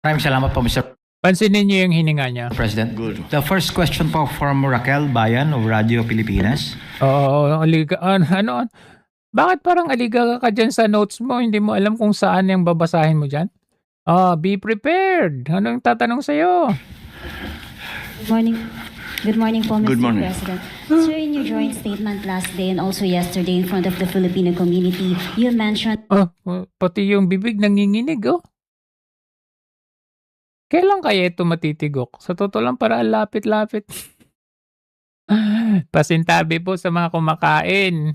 Maraming salamat po, Mr. Pansinin niyo yung hininga niya. President. Good. The first question po from Raquel Bayan of Radio Pilipinas. Oo, aliga, ano, bakit parang aliga ka dyan sa notes mo? Hindi mo alam kung saan yung babasahin mo dyan? Be prepared. Ano yung tatanong sa'yo? Good morning. Good morning po, Mr. Good morning. President. Sir, in your joint statement last day and also yesterday in front of the Filipino community, you mentioned Pati yung bibig nanginginig, oh. Kailan kaya ito matitigok? Sa totoo lang, para lapit-lapit. Pasintabi po sa mga kumakain.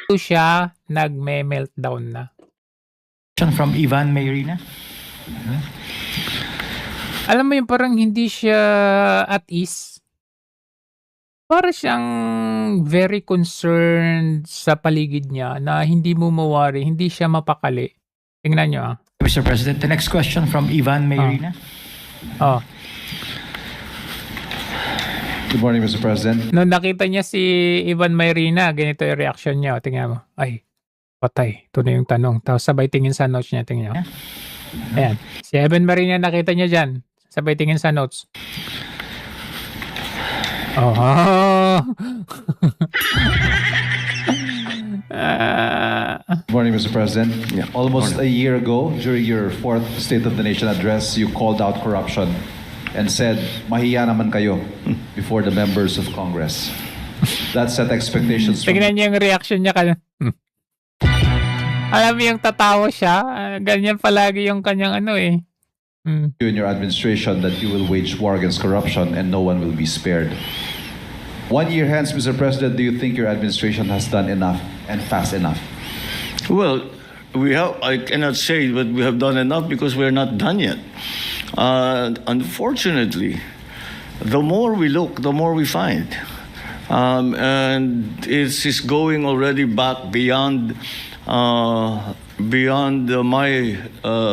Ito siya nagme-meltdown na. Question from Ivan Mayrina. Alam mo yung parang hindi siya at ease. Para siyang very concerned sa paligid niya na hindi mo mawari, hindi siya mapakali. Tingnan nyo ah. Mr. President, the next question from Ivan Mayrina. Oh. Good morning, Mr. President. Nung nakita niya si Ivan Mayrina, ganito yung reaction niya. O, tingnan mo. Ay, patay. Ito na yung tanong. Tapos sabay tingin sa notes niya. Tingnan niyo. Ayan. Si Ivan Mayrina nakita niya dyan. Sabay tingin sa notes. Oh. Good morning, Mr. President. Yeah. Almost a year ago, during your fourth State of the Nation address, you called out corruption and said, mahiya naman kayo before the members of Congress. That set expectations from Tingnan niyo yung reaction niya. Alam mo yung tatawa siya. Ganyan palagi yung kanyang ano eh. you and your administration that you will wage war against corruption and no one will be spared. 1 year hence, Mr. President, do you think your administration has done enough and fast enough? Well, I cannot say that we have done enough because we're not done yet. Unfortunately, the more we look, the more we find. And it's going already back beyond my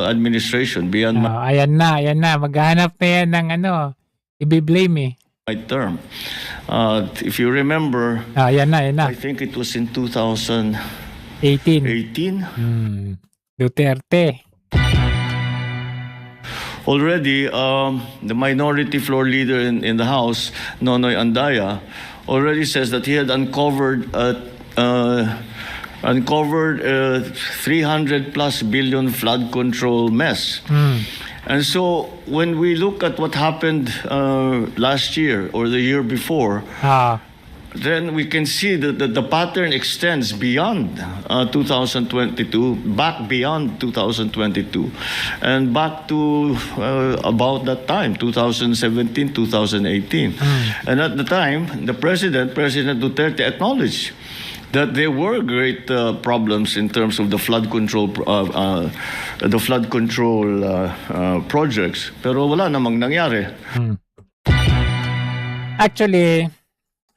administration, beyond Ayan na. Maghahanap na yan ng ano. I-blame eh. my term. If you remember, Ayan na. I think it was in 2018. 18. Duterte. Already, the minority floor leader in the House, Nonoy Andaya, already says that he had uncovered 300 plus billion flood control mess. And so when we look at what happened last year or the year before, then we can see that the pattern extends beyond 2022, back beyond 2022, and back to about that time, 2017, 2018. And at the time, President Duterte acknowledged that there were great problems in terms of the flood control projects, pero wala namang nangyari. Actually,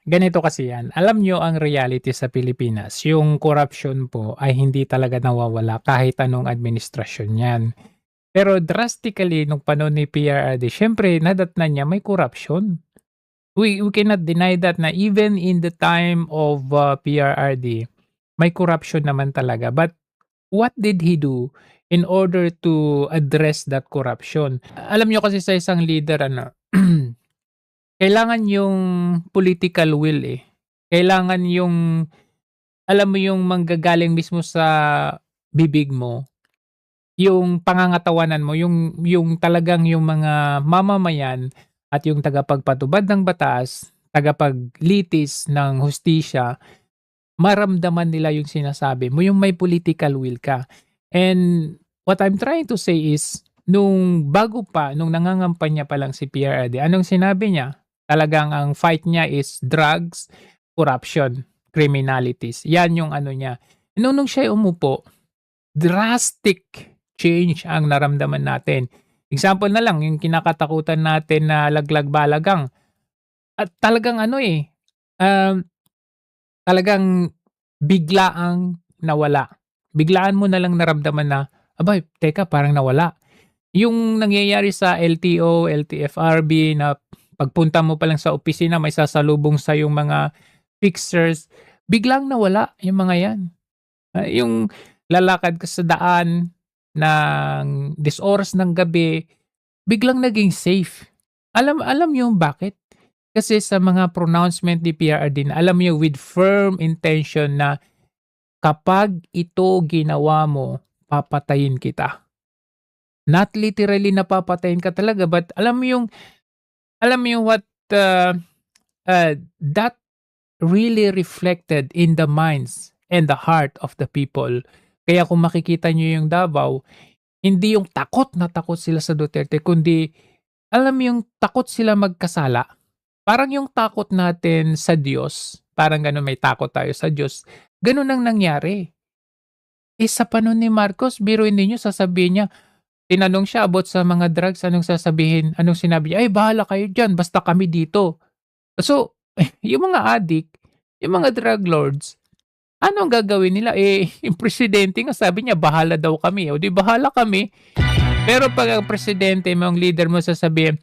ganito kasi yan. Alam nyo ang reality sa Pilipinas. Yung corruption po ay hindi talaga nawawala kahit anong administrasyon yan. Pero drastically, nung panahon ni PRRD, syempre, nadatnan niya may corruption. We cannot deny that na even in the time of PRRD, may corruption naman talaga. But what did he do in order to address that corruption? Alam nyo kasi sa isang leader, kailangan yung political will eh. Kailangan yung, alam mo yung manggagaling mismo sa bibig mo. Yung pangangatawanan mo, yung talagang yung mga mamamayan at yung tagapagpatubad ng batas, tagapaglitis ng hustisya, maramdaman nila yung sinasabi mo, yung may political will ka. And what I'm trying to say is, nung nangangampanya pa lang si PRRD, anong sinabi niya? Talagang ang fight niya is drugs, corruption, criminalities. Yan yung ano niya. Nung siya umupo, drastic change ang naramdaman natin. Example na lang, yung kinakatakutan natin na laglag balagang. At talagang talagang biglaang nawala. Biglaan mo na lang naramdaman na, abay, teka, parang nawala. Yung nangyayari sa LTO, LTFRB na pagpunta mo pa lang sa opisina, may sasalubong sa yung mga fixers, biglang nawala yung mga yan. Yung lalakad ka sa daan, ng 10 oras ng gabi, biglang naging safe. Alam niyo bakit? Kasi sa mga pronouncement ni PRRD na alam niyo with firm intention na kapag ito ginawa mo, papatayin kita. Not literally na papatayin ka talaga, but alam mo yung what that really reflected in the minds and the heart of the people. Kaya kung makikita niyo yung Davao, hindi yung takot na takot sila sa Duterte, kundi alam mo yung takot sila magkasala. Parang yung takot natin sa Diyos, parang gano'n, may takot tayo sa Diyos, gano'n ang nangyari. Sa panahon ni Marcos, biruin ninyo, sasabihin niya, tinanong siya about sa mga drugs, anong sinabi niya, ay bahala kayo dyan, basta kami dito. So, yung mga addict, yung mga drug lords, ano ang gagawin nila? Yung presidente nga sabi niya, bahala daw kami. O di bahala kami. Pero pag ang presidente mo, ang leader mo, sasabihin,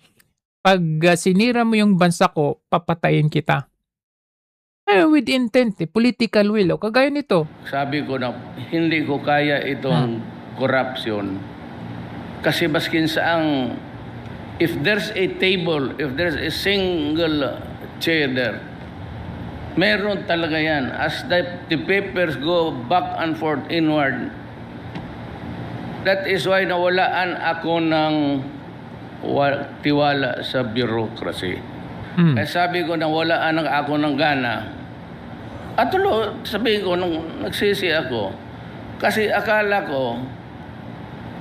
pag sinira mo yung bansa ko, papatayin kita. With intent, political will. O kagaya nito. Sabi ko na hindi ko kaya itong corruption. Kasi baskin saang, if there's a table, if there's a single chair there, meron talaga yan. As the papers go back and forth inward, that is why nawalaan ako ng tiwala sa bureaucracy. Kaya sabi ko, nawalaan ako ng gana. At tulo, sabi ko, nung nagsisi ako, kasi akala ko,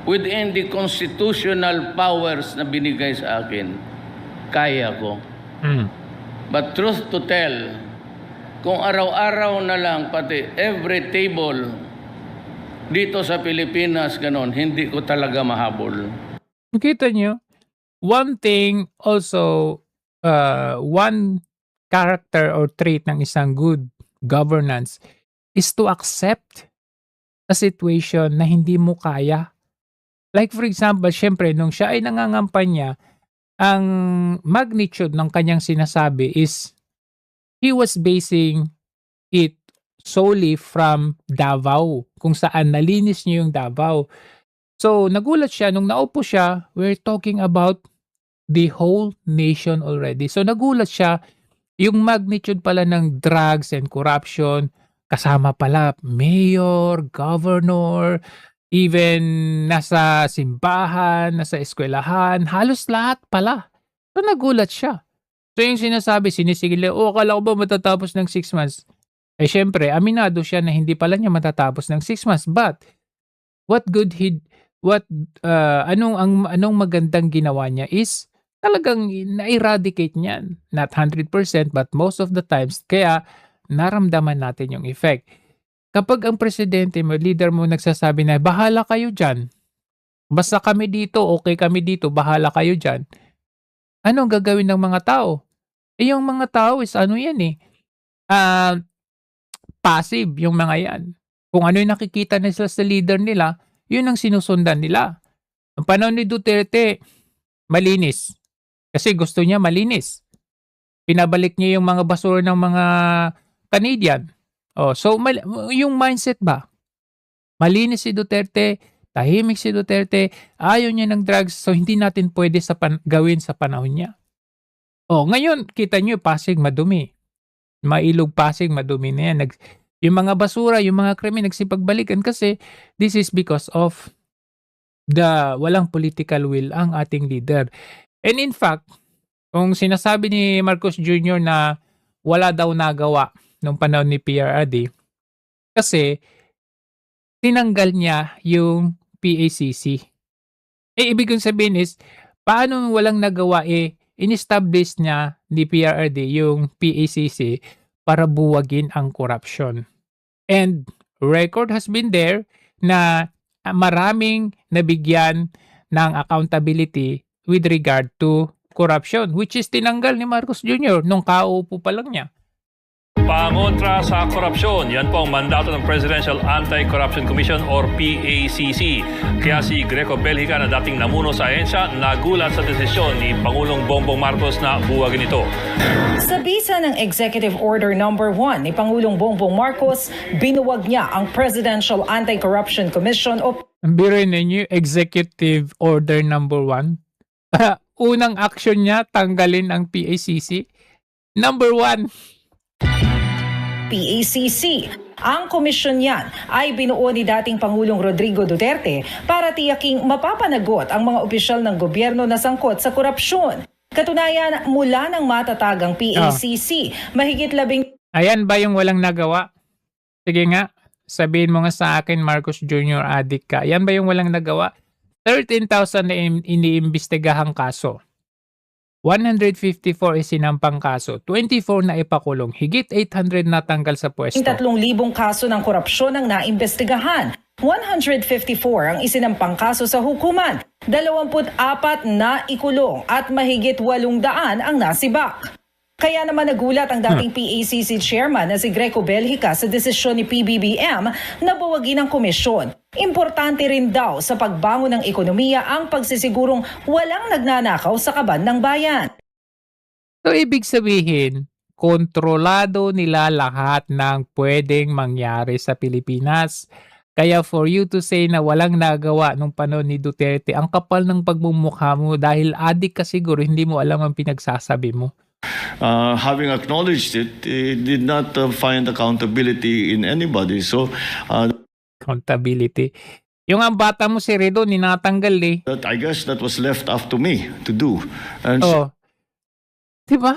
within the constitutional powers na binigay sa akin, kaya ko. But truth to tell, kung araw-araw na lang, pati every table dito sa Pilipinas, ganon, hindi ko talaga mahabol. Kita nyo, one thing also, one character or trait ng isang good governance is to accept a situation na hindi mo kaya. Like for example, syempre, nung siya ay nangangampanya, ang magnitude ng kanyang sinasabi is he was basing it solely from Davao, kung saan nalinis niya yung Davao. So, nagulat siya, nung naupo siya, we're talking about the whole nation already. So, nagulat siya, yung magnitude pala ng drugs and corruption, kasama pala mayor, governor, even nasa simbahan, nasa eskwelahan, halos lahat pala. So, nagulat siya. So, yung sinasabi, sinisigil, akala ko ba matatapos ng 6 months? Syempre, aminado siya na hindi pala niya matatapos ng 6 months. But, anong magandang ginawa niya is, talagang na-eradicate niyan. Not 100%, but most of the times, kaya naramdaman natin yung effect. Kapag ang presidente mo, leader mo nagsasabi na, bahala kayo dyan. Basta kami dito, okay kami dito, bahala kayo dyan. Ano ang gagawin ng mga tao? Yung mga tao is passive yung mga yan. Kung ano yung nakikita nila sa leader nila, yun ang sinusundan nila. Ang panahon ni Duterte, malinis. Kasi gusto niya malinis. Pinabalik niya yung mga basura ng mga Canadian. So, yung mindset ba? Malinis si Duterte, tahimik si Duterte, ayaw niya ng drugs, so hindi natin pwede gawin sa panahon niya. Ngayon, kita niyo, Pasig madumi. Mailog Pasig, madumi na yan. Yung mga basura, yung mga krimen, nagsipagbalikan kasi this is because of the walang political will ang ating leader. And in fact, kung sinasabi ni Marcos Jr. na wala daw nagawa nung panahon ni PRRD, kasi tinanggal niya yung PACC. Ibig kong sabihin is, paano walang nagawa in-establish niya ni PRRD yung PACC para buwagin ang corruption. And record has been there na maraming nabigyan ng accountability with regard to corruption, which is tinanggal ni Marcos Jr. nung kauupo pa lang niya. Pangontra sa korupsyon, yan po ang mandato ng Presidential Anti-Corruption Commission or PACC. Kaya si Greco Belgica na dating namuno sa ahensya, nagulat sa desisyon ni Pangulong Bongbong Marcos na buwagin ito. Sa bisa ng Executive Order No. 1 ni Pangulong Bongbong Marcos, binuwag niya ang Presidential Anti-Corruption Commission o Biruin ninyo, Executive Order number 1. Unang action niya, tanggalin ang PACC. Number 1. PACC. Ang komisyon yan ay binuo ni dating Pangulong Rodrigo Duterte para tiyaking mapapanagot ang mga opisyal ng gobyerno na sangkot sa korupsyon. Katunayan, mula ng matatagang PACC, mahigit 10. Ayan ba yung walang nagawa? Sige nga, sabihin mo nga sa akin, Marcos Jr. addict ka. Ayan ba yung walang nagawa? 13,000 na iniimbestigahang kaso. 154 isinampang kaso, 24 na ipakulong, higit 800 na tanggal sa pwesto. 3,000 kaso ng korupsyon ang naimbestigahan. 154 ang isinampang kaso sa hukuman. 24 na ikulong at mahigit 800 ang nasibak. Kaya naman nagulat ang dating PACC chairman na si Greco Belhica sa desisyon ni PBBM na buwagin ang komisyon. Importante rin daw sa pagbangon ng ekonomiya ang pagsisigurong walang nagnanakaw sa kaban ng bayan. So ibig sabihin, kontrolado nila lahat ng pwedeng mangyari sa Pilipinas. Kaya for you to say na walang nagawa nung panahon ni Duterte, ang kapal ng pagmumukha mo dahil adik ka siguro, hindi mo alam ang pinagsasabi mo. Having acknowledged it, it did not find accountability in anybody. So, Accountability. Yung ang bata mo si Redo, ninatanggal eh. I guess that was left up to me to do. And Oh. Diba?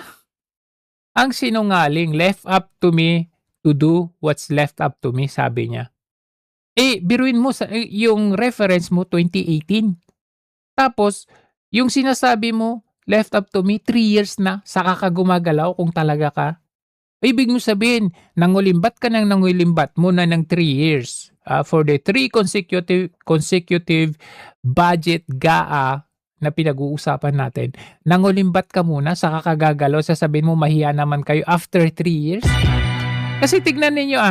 Ang sinungaling, left up to me to do what's left up to me, sabi niya. Biruin mo, yung reference mo, 2018. Tapos, yung sinasabi mo, left up to me, 3 years na, saka ka gumagalaw kung talaga ka. Ibig mo sabihin, nangulimbat ka ng nangulimbat muna ng 3 years. For the 3 consecutive budget GAA na pinag-uusapan natin, nangulimbat ka muna, saka ka gagalaw, sasabihin mo mahiya naman kayo after 3 years. Kasi tignan ninyo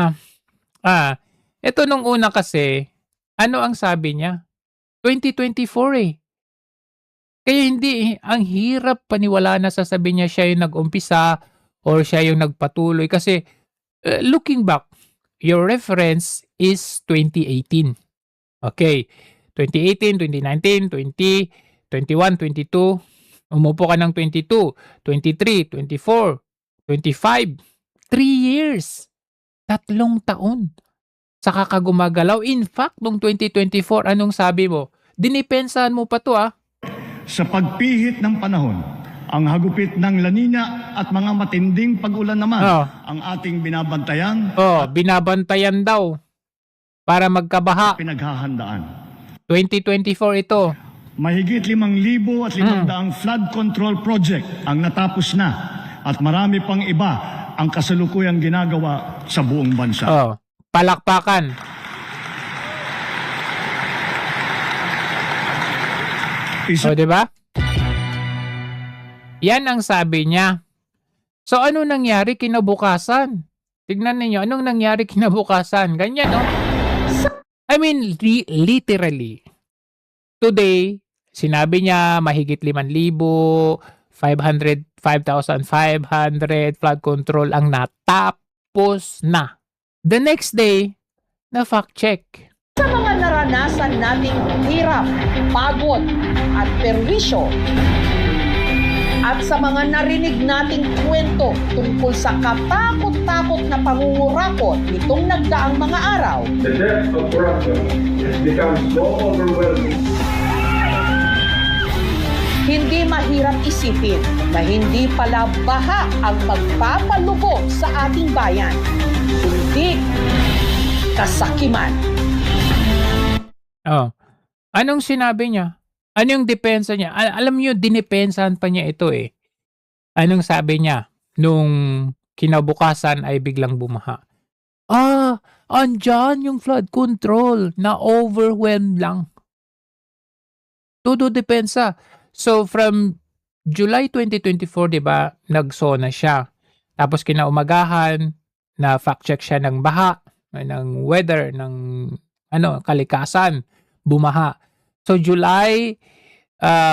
ito nung una kasi, ano ang sabi niya? 2024 eh. Kaya hindi, ang hirap paniwala na sasabihin niya siya yung nag-umpisa or siya yung nagpatuloy. Kasi looking back, your reference is 2018. Okay, 2018, 2019, 20, 21, 22. Umupo ka ng 22, 23, 24, 25. 3 years. 3 taon. Saka ka gumagalaw. In fact, noong 2024, anong sabi mo? Dinipensahan mo pa to Sa pagpihit ng panahon, ang hagupit ng La Nina at mga matinding pag-ulan naman ang ating binabantayan. Binabantayan daw para magkabaha. Pinaghahandaan. 2024 ito. Mahigit 5,500 flood control project ang natapos na at marami pang iba ang kasalukuyang ginagawa sa buong bansa. Palakpakan. Diba? Yan ang sabi niya. So, ano nangyari kinabukasan? Tignan ninyo, anong nangyari kinabukasan? Ganyan, no? I mean, literally. Today, sinabi niya mahigit 5,500 flood control ang natapos na. The next day, na fact check. Sa mga naranasan nating hirap, pagod at perwisyo, at sa mga narinig nating kwento tungkol sa katakot-takot na pangungurakot nitong nagdaang mga araw, the depth of corruption has become so overwhelming. Hindi mahirap isipin na hindi pala baha ang magpapalubog sa ating bayan, kundi kasakiman. Anong sinabi niya? Anong depensa niya? Alam niyo, dinipensahan pa niya ito eh. Anong sabi niya? Nung kinabukasan ay biglang bumaha. Andyan yung flood control na overwhelmed lang. Todo depensa. So from July 2024, di ba, nagsona siya. Tapos kinaumagahan, na fact check siya ng baha, ng weather, ng kalikasan, bumaha. So July,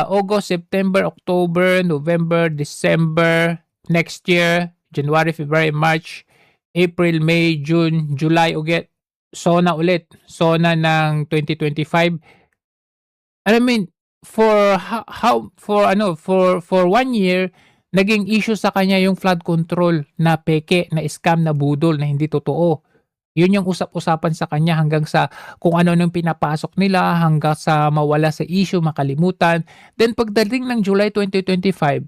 August, September, October, November, December, next year, January, February, March, April, May, June, July ulit. SONA ulit, SONA ng 2025. I mean, for for 1 year, naging issue sa kanya yung flood control na peke, na scam, na budol, na hindi totoo. Yun yung usap-usapan sa kanya hanggang sa kung ano nung pinapasok nila, hanggang sa mawala sa issue, makalimutan. Then pagdating ng July 2025,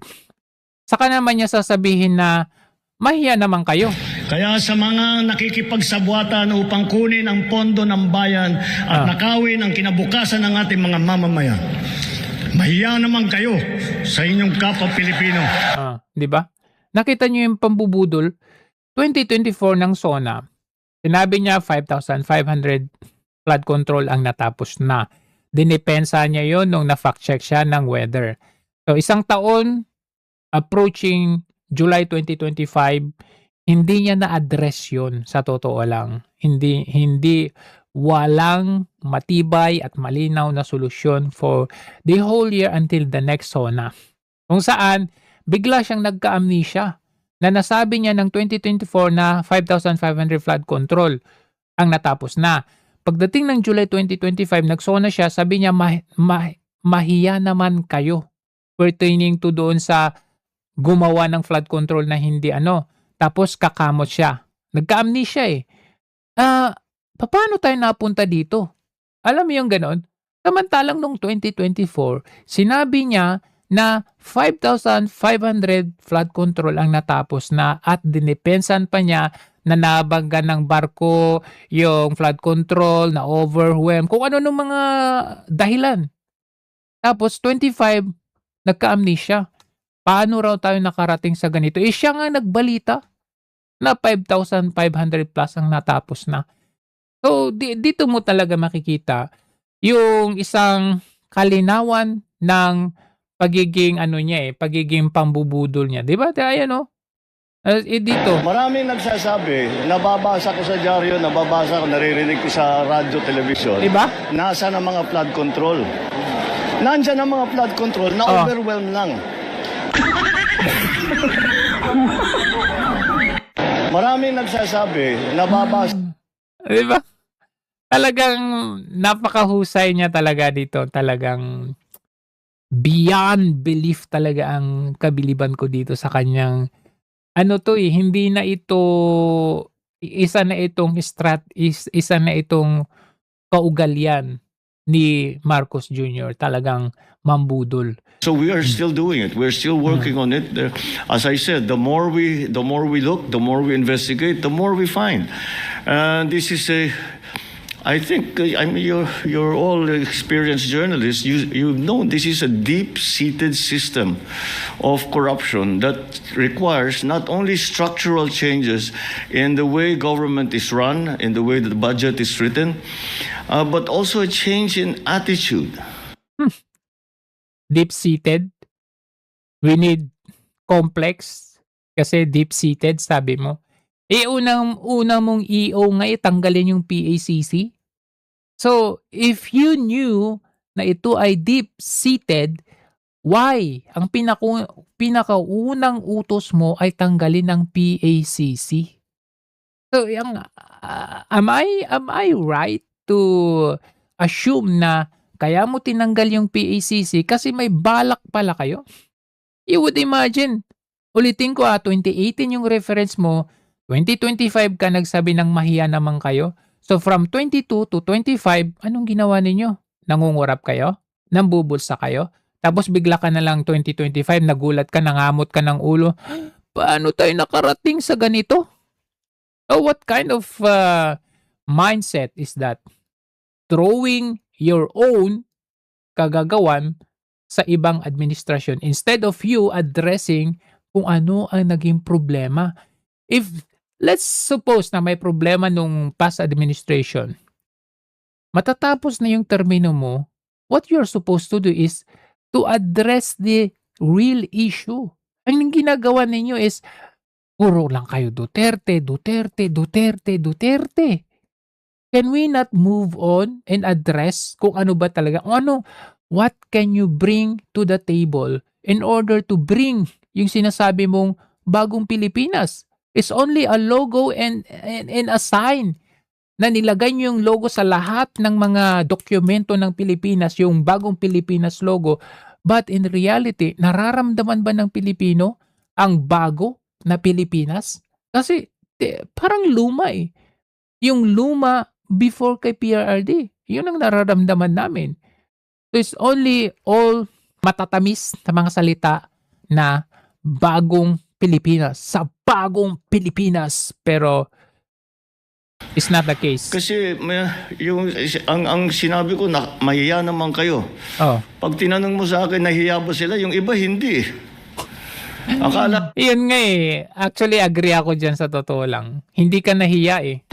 saka naman niya sasabihin na mahiya naman kayo. Kaya sa mga nakikipagsabwatan upang kunin ang pondo ng bayan at nakawin ang kinabukasan ng ating mga mamamayan, mahiya naman kayo sa inyong kapwa Pilipino. Di ba? Nakita niyo yung pambubudol 2024 ng SONA. Sinabi niya 5,500 flood control ang natapos na. Dinipensa niya yon nung na-fact check siya ng weather. So isang taon approaching July 2025, hindi niya na-address yun sa totoo lang. Hindi walang matibay at malinaw na solusyon for the whole year until the next SONA. Kung saan, bigla siyang nagka-amnesia na nasabi niya ng 2024 na 5,500 flood control ang natapos na. Pagdating ng July 2025, nag-SONA siya, sabi niya mahiya naman kayo pertaining to doon sa gumawa ng flood control na hindi tapos kakamot siya. Nagka-amnesia paano tayo napunta dito? Alam mo yung ganon? Samantalang noong 2024, sinabi niya na 5,500 flood control ang natapos na at dinipensan pa niya na nabanggan ng barko, yung flood control, na overwhelm, kung ano nung mga dahilan. Tapos 25, nagka-amnesia. Paano raw tayo nakarating sa ganito? Siya nga nagbalita na 5,500 plus ang natapos na. So, dito mo talaga makikita yung isang kalinawan ng pagiging pagiging pambubudol niya. Di ba? Ayan dito. Maraming nagsasabi, nababasa ko sa dyaryo, naririnig ko sa radyo, television. Diba? Nasaan ang mga flood control? Nandyan ang mga flood control, na-overwhelm lang. Maraming nagsasabi, nababasa. Diba? Talagang napakahusay niya talaga dito. Talagang beyond belief talaga ang kabiliban ko dito sa kanyang hindi na ito isa na itong kaugalian ni Marcos Jr. Talagang mambudol. So we are still doing it. We're still working on it. As I said, the more we look, the more we investigate, the more we find. This is I think you're all experienced journalists. You know this is a deep-seated system of corruption that requires not only structural changes in the way government is run, in the way that the budget is written, but also a change in attitude. Deep-seated. We need complex kasi deep-seated, sabi mo. Unang mong EO nga tanggalin yung PACC. So, if you knew na ito ay deep-seated, why? Ang pinakaunang utos mo ay tanggalin ng PACC. So, am I right to assume na kaya mo tinanggal yung PACC kasi may balak pala kayo? You would imagine. Ulitin ko 2018 yung reference mo, 2025 ka nagsabi ng mahiya naman kayo. So from 22 to 25, anong ginawa ninyo? Nangungurap kayo? Nambubulsa kayo? Tapos bigla ka na lang 2025, nagulat ka, nangamot ka ng ulo. Paano tayo nakarating sa ganito? So what kind of mindset is that? Throwing your own kagagawan sa ibang administrasyon instead of you addressing kung ano ang naging problema. If let's suppose na may problema nung past administration, matatapos na yung termino mo, what you're supposed to do is to address the real issue. Ang ginagawa ninyo is, puro lang kayo Duterte, Duterte, Duterte, Duterte. Can we not move on and address kung ano ba talaga, what can you bring to the table in order to bring yung sinasabi mong bagong Pilipinas? It's only a logo and a sign. na nilagay niyo yung logo sa lahat ng mga dokumento ng Pilipinas, yung bagong Pilipinas logo. But in reality, nararamdaman ba ng Pilipino ang bago na Pilipinas? Kasi parang luma eh. Yung luma before kay PRRD. Yun ang nararamdaman namin. So it's only all matatamis na mga salita na bagong Pilipinas. Sa bagong Pilipinas. Pero it's not the case. Kasi ang sinabi ko, mahiya naman kayo. Oh. Pag tinanong mo sa akin, nahiya ba sila? Yung iba, hindi. Akala Yun nga eh. Actually, agree ako dyan sa totoo lang. Hindi ka nahiya eh.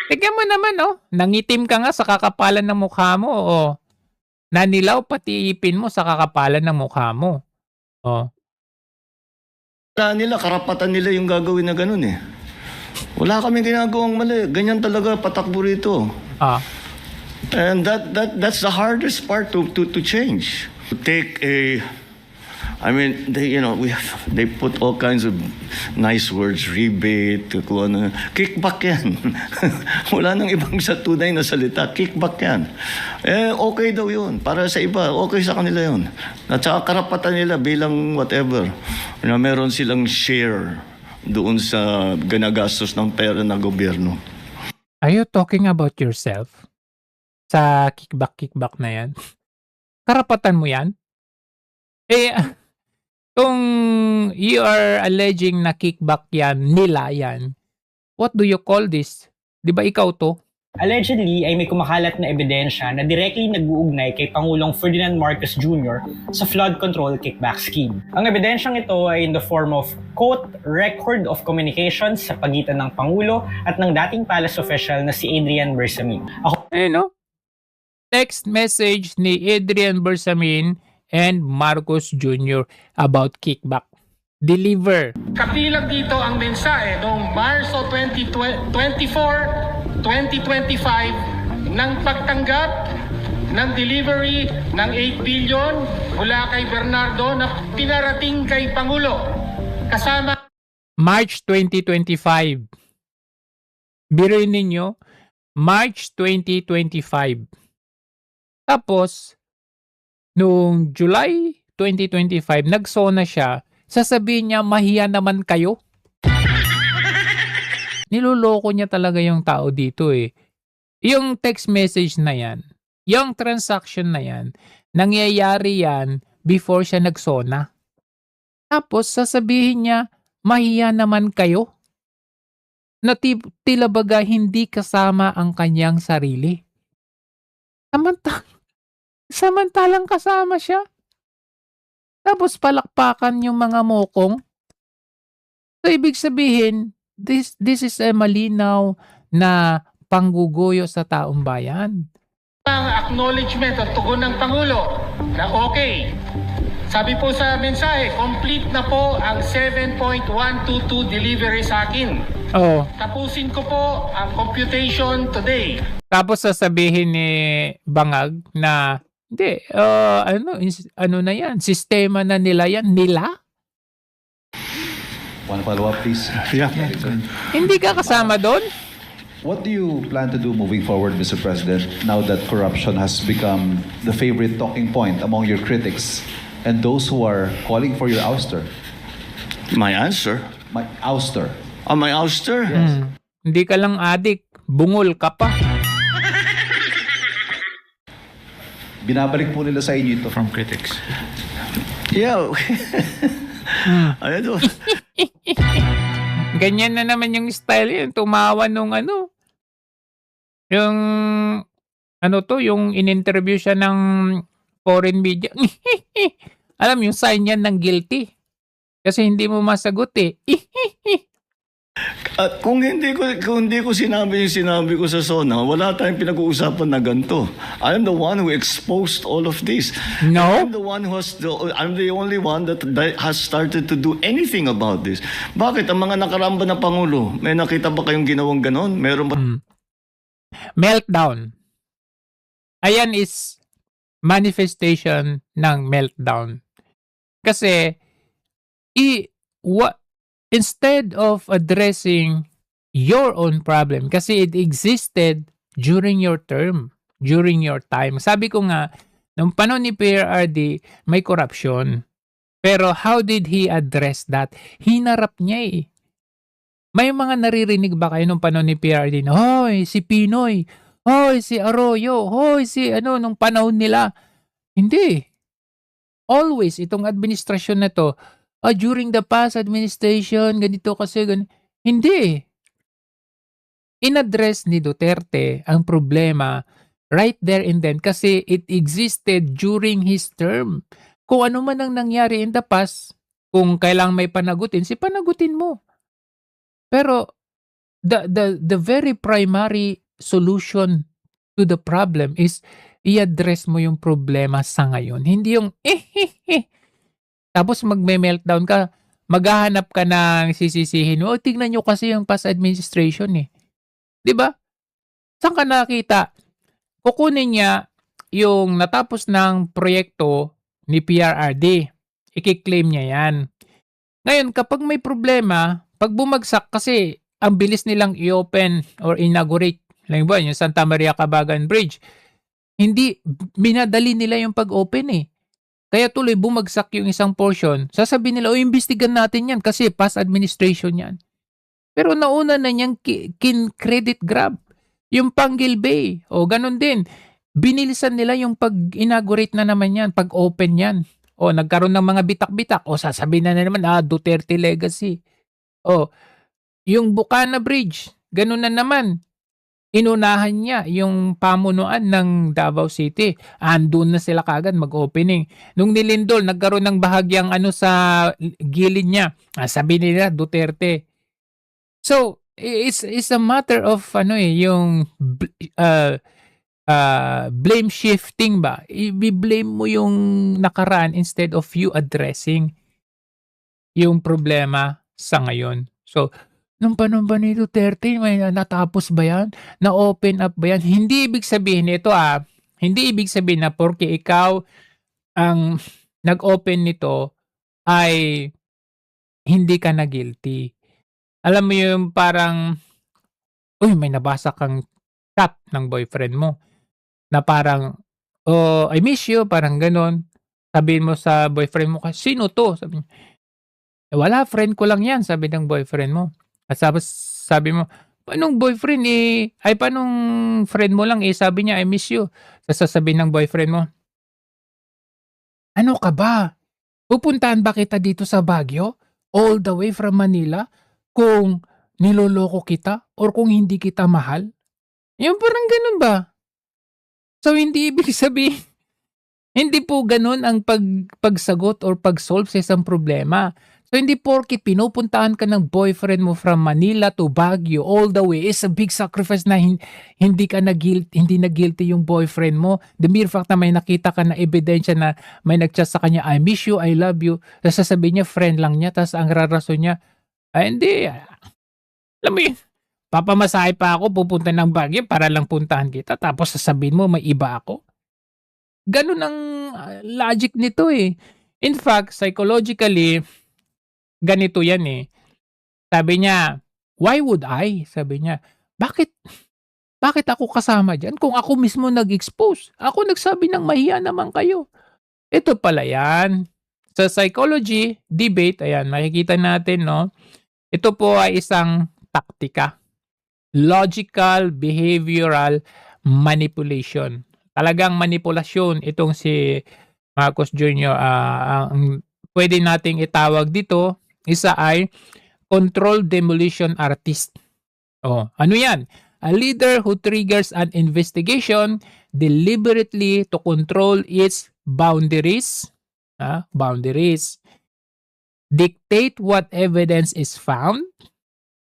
Tignan mo naman oh. Nangitim ka nga sa kakapalan ng mukha mo oh. Nanilaw pati ipin mo sa kakapalan ng mukha mo. Oh. nila, karapatan nila yung gagawin na ganun eh. Wala kaming ginagawang mali. Ganyan talaga patakbo rito. And that's the hardest part to change. To take I mean, they put all kinds of nice words, rebate, kickback yan. Wala nang ibang sa tunay na salita, kickback yan. Okay daw yun. Para sa iba, okay sa kanila yun. At saka karapatan nila bilang whatever, na meron silang share doon sa ganagastos ng pera ng gobyerno. Are you talking about yourself? Sa kickback na yan? Karapatan mo yan? Kung you are alleging na kickback yan, nila yan, what do you call this? Di ba ikaw to? Allegedly ay may kumakalat na ebidensya na directly nag-uugnay kay Pangulong Ferdinand Marcos Jr. sa flood control kickback scheme. Ang ebidensyang ito ay in the form of, quote, record of communications sa pagitan ng Pangulo at ng dating palace official na si Adrian Bersamin. Text message ni Adrian Bersamin and Marcos Jr. about kickback. Deliver. Kapilang dito ang mensahe noong Marso 24, 2025 ng pagtanggap ng delivery ng 8 billion mula kay Bernardo na pinarating kay Pangulo. Kasama March 2025. Biruin ninyo, March 2025. Tapos, noong July 2025, nagsona siya, sasabihin niya, mahiya naman kayo. Niloloko niya talaga yung tao dito eh. Yung text message na yan, yung transaction na yan, nangyayari yan before siya nagsona. Tapos, sasabihin niya, mahiya naman kayo. Na tila baga hindi kasama ang kanyang sarili. Samantalang kasama siya. Tapos palakpakan yung mga mokong. So, ibig sabihin, this is a malinaw na pangguguyo sa taong bayan. ang acknowledgement at tugon ng Pangulo na okay. Sabi po sa mensahe, complete na po ang 7.122 delivery sa akin. Tapusin ko po ang computation today. Tapos sasabihin ni Bangag na hindi, ano na yan, sistema na nila yan, nila? One follow-up, please. Yeah. Hindi ka kasama doon? What do you plan to do moving forward, Mr. President, now that corruption has become the favorite talking point among your critics and those who are calling for your ouster? My answer? My ouster. My ouster? Yes. Hindi ka lang adik, bungol ka pa. Binabalik po nila sa inyo ito. From critics. Yeah. Ano? Ganyan na naman yung style yun. Tumawa nung yung in-interview siya ng foreign media. Alam yung sign yan ng guilty. Kasi hindi mo masagot eh. At kung hindi ko sinabi yung sinabi ko sa SONA, wala tayong pinag-uusapan na ganito. I'm the one who exposed all of this. No? I'm the only one that has started to do anything about this. Bakit? Ang mga nakaramba na Pangulo, may nakita ba kayong ginawang ganon? Meron ba? Meltdown. Ayan is manifestation ng meltdown. Kasi, instead of addressing your own problem kasi it existed during your term, during your time. Sabi ko nga, nung panahon ni PRRD, may corruption. Pero how did he address that? Hinarap niya eh. May mga naririnig ba kayo nung panahon ni PRRD na, hoy, si Pinoy, hoy, si Arroyo, hoy, si nung panahon nila. Hindi. Always, itong administrasyon na to, during the past administration, ganito kasi, hindi. In-address ni Duterte ang problema right there and then kasi it existed during his term. Kung ano man ang nangyari in the past, kung kailangang may panagutin, panagutin mo. Pero the very primary solution to the problem is i-address mo yung problema sa ngayon. Hindi yung tapos magme-meltdown ka, maghahanap ka ng sisisihin. Tingnan nyo kasi yung past administration eh. 'Di ba? Saan ka nakita? Kukunin niya yung natapos ng proyekto ni PRRD. I-claim niya yan. Ngayon, kapag may problema, pag bumagsak kasi ang bilis nilang i-open or inaugurate, lang ba, yung Santa Maria Cabagan Bridge, hindi minadali nila yung pag-open eh. Kaya tuloy bumagsak yung isang portion. Sasabihin nila, imbestigan natin yan kasi past administration yan. Pero nauna na niyang credit grab. Yung Panguil Bay, ganun din. Binilisan nila yung pag-inaugurate na naman yan, pag-open yan. Nagkaroon ng mga bitak-bitak. Sasabihin na naman, Duterte legacy. Yung Bukana Bridge, ganun na naman. Inunahan niya yung pamunuan ng Davao City. Andun na sila kagad mag-opening. Nung nilindol, nagkaroon ng bahagyang sa gilid niya. Sabi nila, Duterte. So, it's a matter of yung blame shifting ba? I-blame mo yung nakaraan instead of you addressing yung problema sa ngayon. So, nung panahon ba ni Duterte, may natapos ba yan? Na-open up ba yan? Hindi ibig sabihin ito hindi ibig sabihin na porque ikaw ang nag-open nito ay hindi ka na guilty. Alam mo yung parang, may nabasa kang chat ng boyfriend mo na parang, I miss you, parang ganon. Sabihin mo sa boyfriend mo, sino to? Sabi niya, wala, friend ko lang yan, sabi ng boyfriend mo. At sabi mo, paanong boyfriend paanong friend mo lang sabi niya, I miss you. Sasabihin ng boyfriend mo, ano ka ba? Pupuntahan ba kita dito sa Baguio? All the way from Manila? Kung niloloko kita or kung hindi kita mahal? Yung parang ganun ba? So, hindi ibig sabihin, hindi po ganun ang pagsagot or pag-solve sa isang problema. So, hindi porkit pinupuntahan ka ng boyfriend mo from Manila to Baguio all the way is a big sacrifice na hindi na guilty yung boyfriend mo. The mere fact na may nakita ka na ebidensya na may nag-chat sa kanya, I miss you, I love you. Tapos sasabihin niya, friend lang niya. Tapos ang rarason niya, hindi. Alam mo yun, papamasahe pa ako, pupunta ng Baguio para lang puntahan kita. Tapos sasabihin mo, may iba ako. Ganun ang logic nito eh. In fact, psychologically, ganito yan eh. Sabi niya, why would I? Sabi niya, bakit ako kasama dyan? Kung ako mismo nag-expose, ako nagsabi ng mahiya naman kayo. Ito pala yan. Sa psychology debate, ayan, makikita natin, no? Ito po ay isang taktika. Logical behavioral manipulation. Talagang manipulasyon itong si Marcos Jr. Ang pwede nating itawag dito, isa ay control demolition artist. Ano yan? A leader who triggers an investigation deliberately to control its boundaries. Dictate what evidence is found,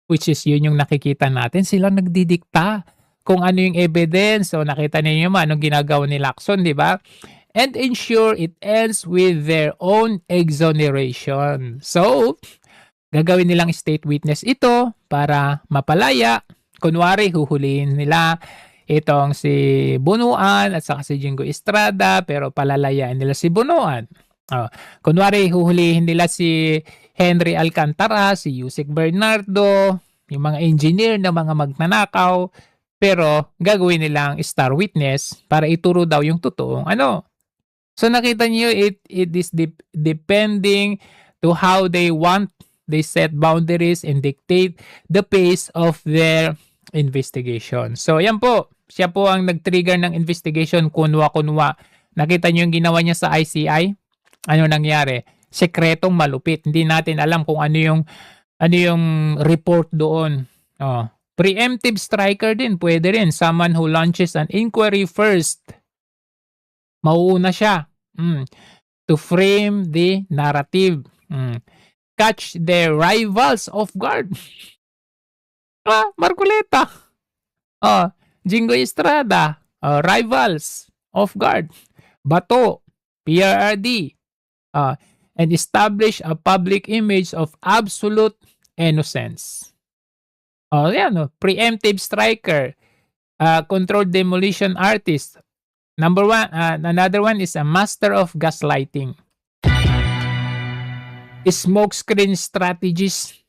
which is yun yung nakikita natin. Sila nagdidikta kung ano yung evidence. So nakita niyo yung anong ginagawa ni Lacson, di ba? And ensure it ends with their own exoneration. So, gagawin nilang state witness ito para mapalaya. Kunwari, huhulihin nila itong si Bunuan at saka si Jingo Estrada, pero palalayain nila si Bunuan. Kunwari, huhulihin nila si Henry Alcantara, si Yusek Bernardo, yung mga engineer na mga magnanakaw, pero gagawin nilang star witness para ituro daw yung totoong ano. So nakita niyo, it is depending to how they want, they set boundaries and dictate the pace of their investigation. So yan po, siya po ang nag-trigger ng investigation, kunwa-kunwa. Nakita niyo yung ginawa niya sa ICI? Ano nangyari? Sekretong malupit. Hindi natin alam kung ano yung report doon. Oh. Preemptive striker din, pwede rin. Someone who launches an inquiry first. Mauuna siya. To frame the narrative. Catch their rivals off guard. Marcoleta. Jingo Estrada. Rivals off guard. Bato. PRRD. And establish a public image of absolute innocence. Preemptive striker, controlled demolition artist. Another one is a master of gaslighting. Smokescreen strategist,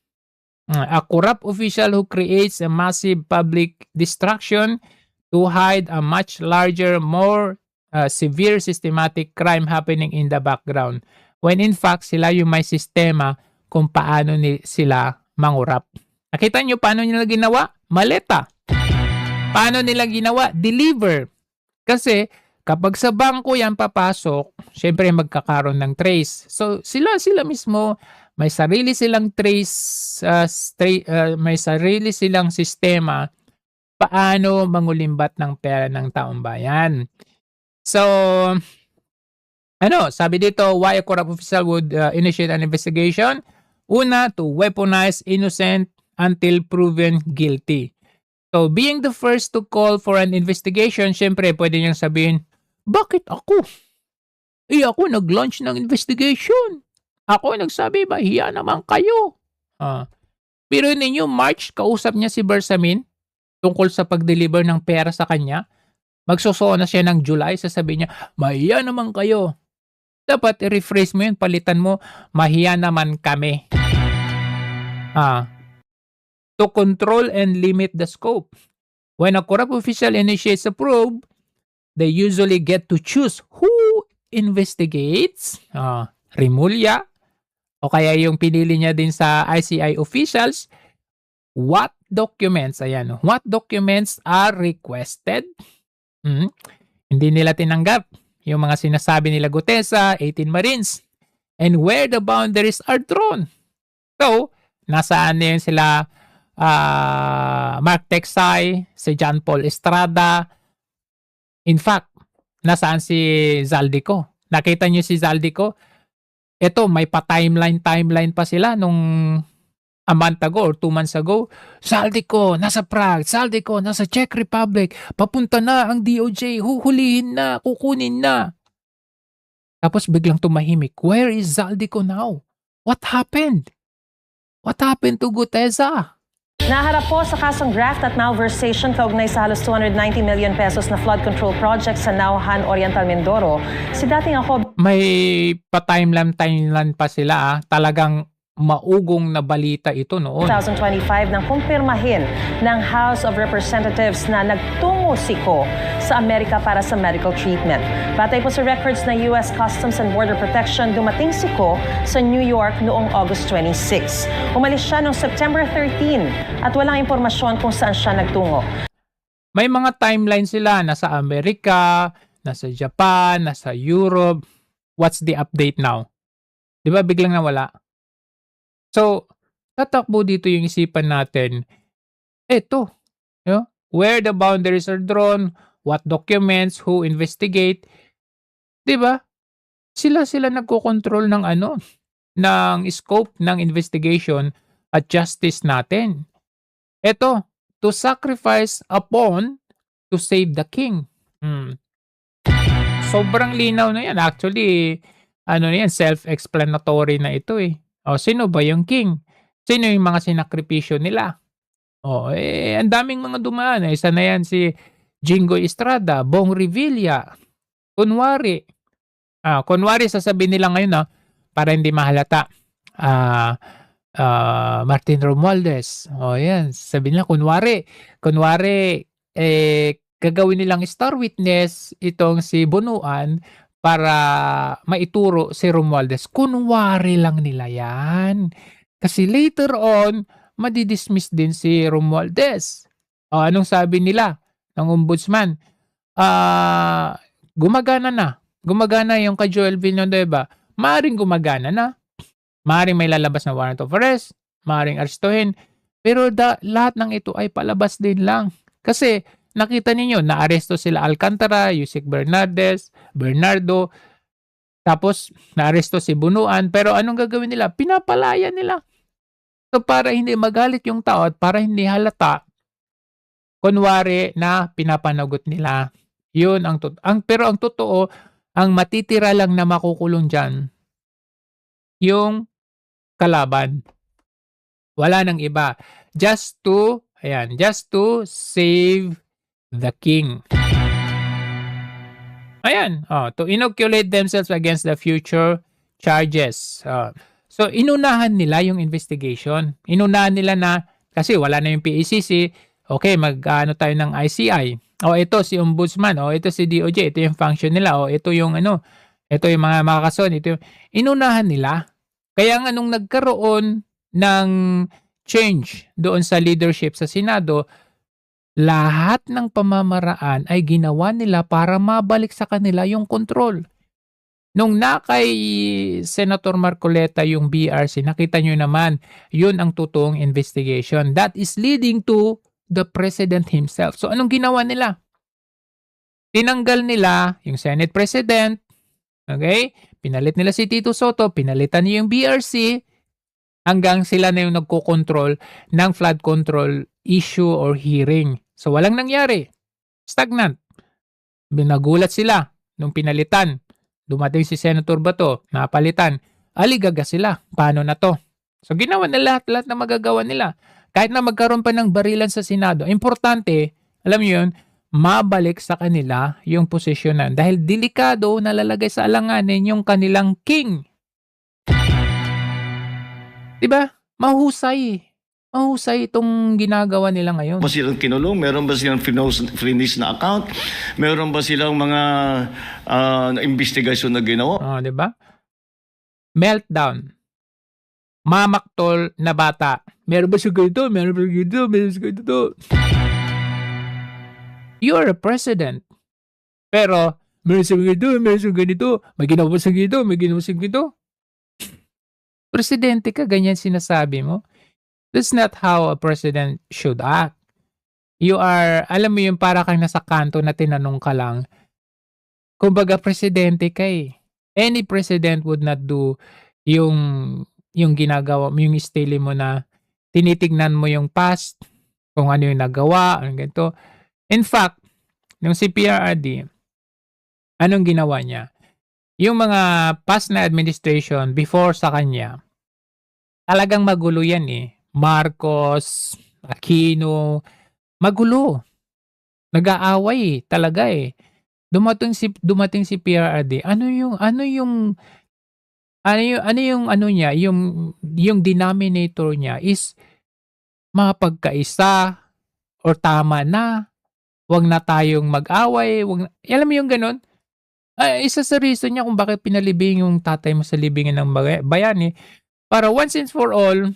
a corrupt official who creates a massive public distraction to hide a much larger, more severe systematic crime happening in the background. When in fact, sila yung may sistema kung paano sila mangurap. Nakita nyo paano nila ginawa? Maleta. Paano nila ginawa? Deliver. Kasi kapag sa bangko yan papasok, syempre magkakaroon ng trace. So sila mismo may sarili silang trace, may sarili silang sistema paano mangulimbat ng pera ng taong bayan. So sabi dito, why a corrupt official would initiate an investigation? Una, to weaponize innocent until proven guilty. So, being the first to call for an investigation, syempre, pwede niyang sabihin, bakit ako? Ako nag-launch ng investigation. Ako nagsabi, hiya naman kayo. Pero ninyo, March, kausap niya si Bersamin tungkol sa pag-deliver ng pera sa kanya. Magsusona siya ng July, sasabihin niya, mahiya naman kayo. Dapat i-rephrase mo yun, palitan mo, mahiya naman kami. To control and limit the scope. When a corrupt official initiates a probe, they usually get to choose who investigates. Rimulya. O kaya yung pinili niya din sa ICI officials. What documents? Ayan. What documents are requested? Hindi nila tinanggap yung mga sinasabi nila Gutesa, 18 Marines. And where the boundaries are drawn. So, nasaan na yun sila Mark Teksay, si John Paul Estrada. In fact, nasaan si Zaldico? Nakita niyo si Zaldico? Ito, may timeline pa sila nung a month ago or 2 months ago. Zaldico, nasa Prague. Zaldico, nasa Czech Republic. Papunta na ang DOJ. Huhulihin na, kukunin na. Tapos biglang tumahimik. Where is Zaldico now? What happened? What happened to Gutesa? Naharap po sa kasong graft at malversation kaugnay sa halos 290 million pesos na flood control project sa Nauhan, Oriental Mindoro. Si dating ako... May pa-timeline pa sila. Talagang maugong na balita ito noon. 2025 nang kumpirmahin ng House of Representatives na nagtungo si Ko sa Amerika para sa medical treatment. Batay po sa records na US Customs and Border Protection, dumating si Ko sa New York noong August 26. Umalis siya noong September 13 at walang impormasyon kung saan siya nagtungo. May mga timeline sila, nasa Amerika, nasa Japan, nasa Europe. What's the update now? Di ba biglang nawala? So, tatakbo dito yung isipan natin. Eto, where the boundaries are drawn, what documents, who investigate. Diba? Sila nagko-control ng ng scope ng investigation at justice natin. Eto, to sacrifice a pawn to save the king. Sobrang linaw na yan. Actually, self-explanatory na ito eh. Sino ba yung king? Sino yung mga sinakripisyo nila? Ang daming mga dumaan. Isa na yan si Jingo Estrada, Bong Revilla, kunwari. Kunwari sasabihin nila ngayon para hindi mahalata. Martin Romualdez. O yan, sabi nila, kunwari, gagawin nilang star witness itong si Bunuan para maituro si Romualdez. Kunwari lang nila yan. Kasi later on, madidismiss din si Romualdez. O, anong sabi nila ng ombudsman? Gumagana na. Gumagana yung kay Joel Villanueva. Maaring gumagana na. Maaring may lalabas na warrant of arrest. Maaring arestuhin. Pero lahat ng ito ay palabas din lang. Kasi nakita ninyo, naaresto sila Alcantara, Yusek Bernardo, tapos naaresto si Bunuan. Pero anong gagawin nila? Pinapalaya nila. So para hindi magalit yung tao at para hindi halata, kunwari na pinapanagot nila. Yun pero ang totoo, ang matitira lang na makukulong dyan, yung kalaban. Wala nang iba. Just to save the king. Ayan, to inoculate themselves against the future charges. So inunahan nila yung investigation. Inunahan nila na, kasi wala na yung PACC, okay, mag-ano tayo ng ICI. Ito si Ombudsman, ito si DOJ, ito yung function nila, ito yung ito yung mga kason, ito yung inunahan nila. Kaya nga nung nagkaroon ng change doon sa leadership sa Senado, lahat ng pamamaraan ay ginawa nila para mabalik sa kanila yung control. Nung kay Senator Marcoleta yung BRC, nakita nyo naman, yun ang totoong investigation. That is leading to the President himself. So anong ginawa nila? Tinanggal nila yung Senate President, okay? Pinalit nila si Tito Soto, pinalitan niya yung BRC, hanggang sila na yung nagko-control ng flood control issue or hearing. So walang nangyari. Stagnant. Binagulat sila nung pinalitan. Dumating si Senator Bato, napalitan. Aligaga sila. Paano na to? So ginawa nila lahat na magagawa nila. Kahit na magkaroon pa ng barilan sa Senado, importante, alam niyo yun, mabalik sa kanila yung posisyonan. Dahil delikado nalalagay sa alanganin yung kanilang king. Diba? Mahusay. Mahusay itong ginagawa nila ngayon. Ba silang kinulong? Meron ba silang freeze na account? Meron ba silang mga investigasyon na ginawa? Diba? Meltdown. Mamaktol na bata. Meron ba siya ganito? Meron ba siya ganito? Meron ba siya ganito? You're a president. Pero, meron siya ganito, meron siya ganito. May ginawa siya ganito, may ginawa siya ganito. Presidente ka, ganyan sinasabi mo. That's not how a president should act. You are, alam mo yung para kang nasa kanto na tinanong ka lang. Kumbaga, presidente ka eh. Any president would not do yung ginagawa mo, yung style mo na tinitignan mo yung past, kung ano yung nagawa, ano ganito. In fact, yung si PRRD, anong ginawa niya? Yung mga past na administration before sa kanya, talagang magulo yan eh. Marcos, Aquino, magulo. Nag-aaway talaga eh. Dumating si PRRD. Ano niya, yung denominator niya is mapagkaisa or tama na. Wag na tayong mag-away, alam mo yung ganun? Isa sa reason niya kung bakit pinalibing yung tatay mo sa libingan ng bayan eh. Para once and for all,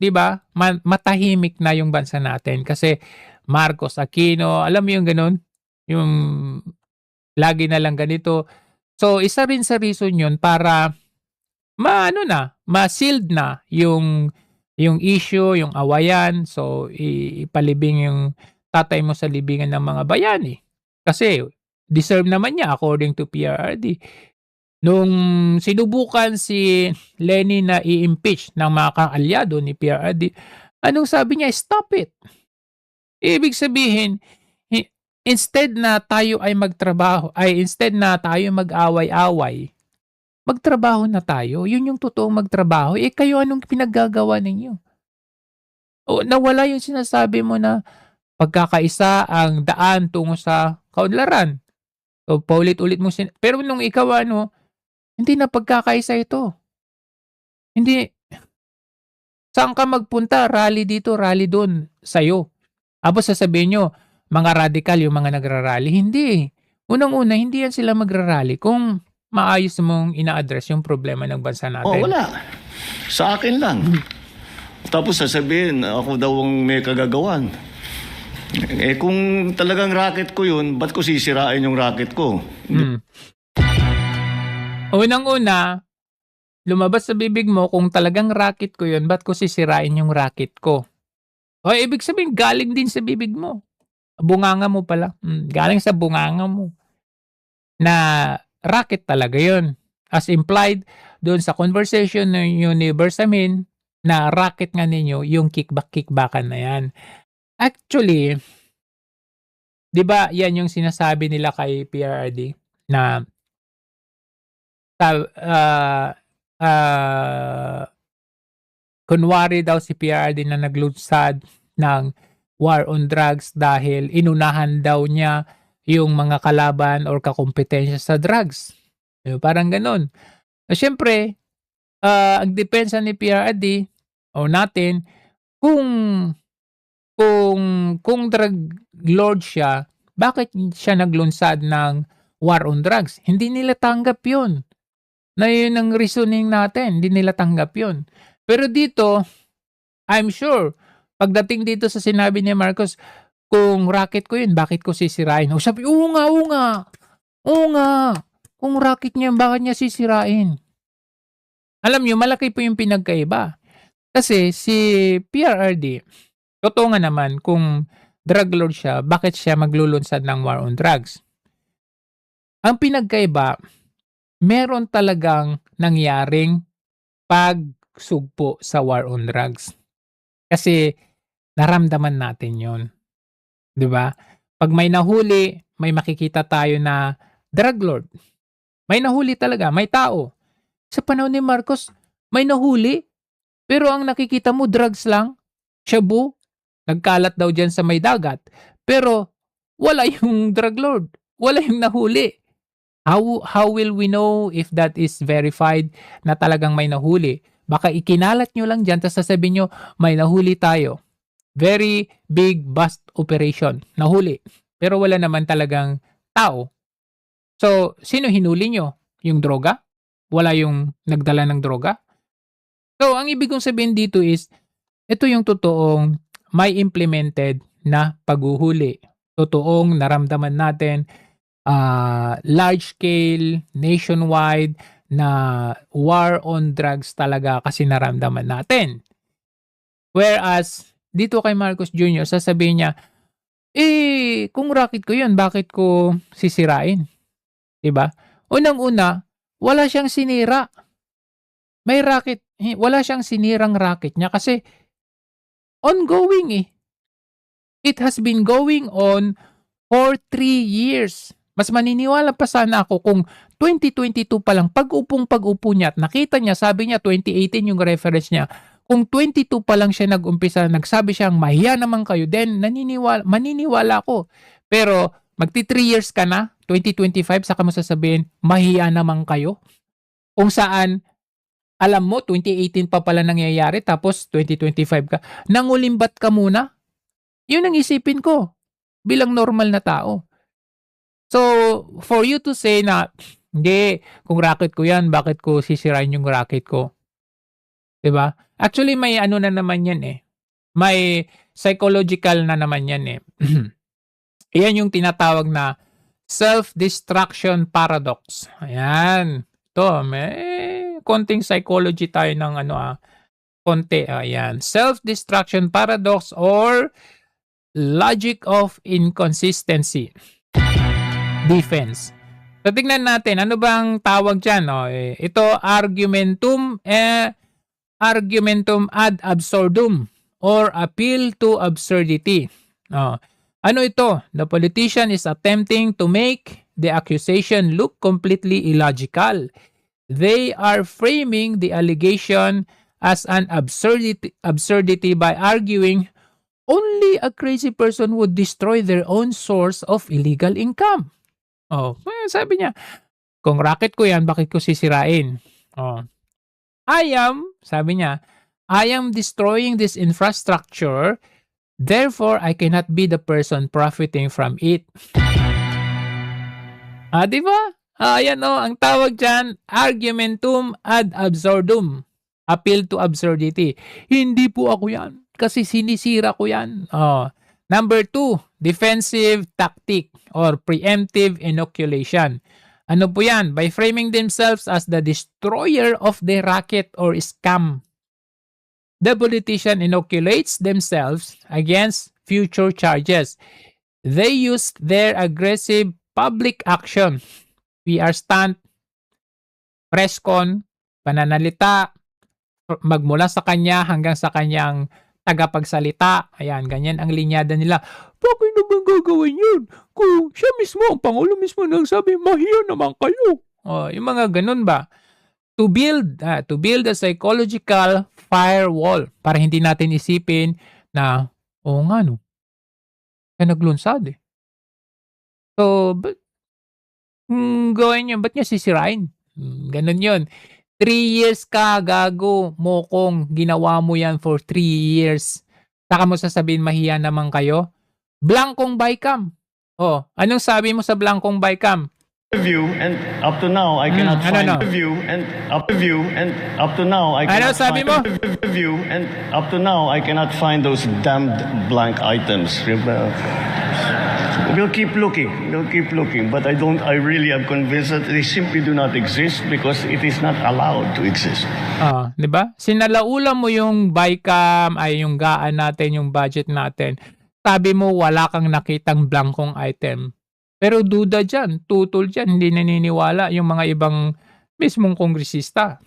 'di ba? Matahimik na yung bansa natin kasi Marcos, Aquino, alam mo yung ganun? Yung lagi na lang ganito. So isa rin sa reason yun para ma-sealed na yung issue, yung awayan. So ipalibing yung tatay mo sa libingan ng mga bayani. Kasi deserve naman niya according to PRRD. Nung sinubukan si Lenny na i-impeach ng mga kaalyado ni PRRD, anong sabi niya? Stop it. Ibig sabihin, instead na tayo ay instead na tayo mag-away-away, magtrabaho na tayo. Yun yung totoong magtrabaho. Kayo anong pinaggagawa ninyo? Nawala yung sinasabi mo na pagkakaisa ang daan tungo sa kaunlaran. So, paulit-ulit mo pero nung ikaw hindi na pagkakaisa ito. Hindi. Saan ka magpunta? Rally dito, rally doon, sa'yo. Tapos sasabihin nyo, mga radical yung mga nagrarally. Hindi. Unang-una, hindi yan sila magrarally kung maayos mong ina-address yung problema ng bansa natin. Oh, wala. Sa akin lang. Tapos sasabihin, ako daw ang may kagagawan. Eh kung talagang racket ko yun, ba't ko sisirain yung racket ko? Unang-una, lumabas sa bibig mo, kung talagang racket ko yun, ba't ko sisirain yung racket ko? O, ibig sabihin, galing din sa bibig mo. Bunganga mo pala. Galing sa bunganga mo. Na racket talaga yun. As implied doon sa conversation ninyo ni Bersamin, na racket nga ninyo yung kickbackan na yan. Actually, di ba yan yung sinasabi nila kay PRRD na kunwari daw si PRRD na naglunsad ng war on drugs dahil inunahan daw niya yung mga kalaban or kakompetensya sa drugs. Parang ganun. Siyempre, ang depensa ni PRRD o natin, kung drug lord siya, bakit siya naglunsad ng war on drugs? Hindi nila tanggap yun. Na yun ang reasoning natin. Hindi nila tanggap yun. Pero dito, I'm sure, pagdating dito sa sinabi ni Marcos, kung racket ko yun, bakit ko sisirain? O sabi, oo nga. Kung racket niya, bakit niya sisirain? Alam niyo, malaki po yung pinagkaiba. Kasi si PRRD, totoo nga naman, kung drug lord siya, bakit siya maglulunsad ng war on drugs? Ang pinagkaiba, meron talagang nangyaring pagsugpo sa war on drugs. Kasi naramdaman natin yon, 'di ba? Pag may nahuli, may makikita tayo na drug lord. May nahuli talaga, may tao. Sa panahon ni Marcos, may nahuli, pero ang nakikita mo drugs lang, shabu, nagkalat daw diyan sa may dagat. Pero wala yung drug lord, wala yung nahuli. How will we know if that is verified na talagang may nahuli? Baka ikinalat nyo lang dyan, tapos sasabihin nyo, may nahuli tayo. Very big bust operation. Nahuli. Pero wala naman talagang tao. So, sino hinuli nyo? Yung droga? Wala yung nagdala ng droga? So, ang ibig kong sabihin dito is, ito yung totoong may implemented na paghuhuli. Totoong naramdaman natin, large scale, nationwide, na war on drugs talaga kasi naramdaman natin. Whereas, dito kay Marcos Jr., sasabihin niya, kung racket ko yun, bakit ko sisirain? Diba? Unang-una, wala siyang sinira. May racket, wala siyang sinirang racket niya kasi ongoing eh. It has been going on for 3 years. Mas maniniwala pa sana ako kung 2022 pa lang, pag-upo niya at nakita niya, sabi niya 2018 yung reference niya, kung 22 pa lang siya nag-umpisa, nagsabi siyang mahiya naman kayo, then maniniwala ako. Pero magti 3 years ka na, 2025, saka mo sasabihin, mahiya naman kayo. Kung saan, alam mo, 2018 pa pala nangyayari, tapos 2025 ka, nangulimbat ka muna. Yun ang isipin ko, bilang normal na tao. So, for you to say na, hindi, kung racket ko yan, bakit ko sisirain yung racket ko? Diba? Actually, may ano na naman yan eh. May psychological na naman yan eh. Yan yung tinatawag na self-destruction paradox. Ayan. Ito, may konting psychology tayo ng konti. Ayan. Self-destruction paradox or logic of inconsistency. Defense. So, tignan natin, ano bang tawag dyan? Ito, argumentum ad absurdum or appeal to absurdity. Ano ito? The politician is attempting to make the accusation look completely illogical. They are framing the allegation as an absurdity by arguing only a crazy person would destroy their own source of illegal income. Sabi niya, kung racket ko yan, bakit ko sisirain? Sabi niya, I am destroying this infrastructure, therefore I cannot be the person profiting from it. Di ba? Ayan ang tawag dyan, argumentum ad absurdum. Appeal to absurdity. Hindi po ako yan. Kasi sinisira ko yan. Number 2, defensive tactic or preemptive inoculation. Ano po yan? By framing themselves as the destroyer of the racket or scam. The politician inoculates themselves against future charges. They use their aggressive public action. PR stunt, press con, pananalita, magmula sa kanya hanggang sa kanyang tagapagsalita. Ayan, ganyan ang linyada nila. Bakit naman gagawin yun? Kung siya mismo, ang Pangulo mismo nagsabi, mahiya naman kayo. Yung mga ganun ba? To build a psychological firewall para hindi natin isipin na, nga no, kaya naglunsad eh. So, gawin yun, ba't niya sisirain? Ganun yun. 3 years ka, gago, mokong, ginawa mo yan for 3 years. Saka mo sasabihin, mahiya naman kayo? Blankong bycam. Anong sabi mo sa blankong bycam? Review and up to now I cannot find review and up to now I cannot sabi find mo? review and up to now I cannot find those damned blank items. We'll keep looking, but I really am convinced that they simply do not exist because it is not allowed to exist. Di ba? Sinalaulan mo yung bycam, ay yung gaan natin, yung budget natin. Sabi mo wala kang nakitang blankong item. Pero duda dyan, tutol dyan, hindi naniniwala yung mga ibang mismong kongresista.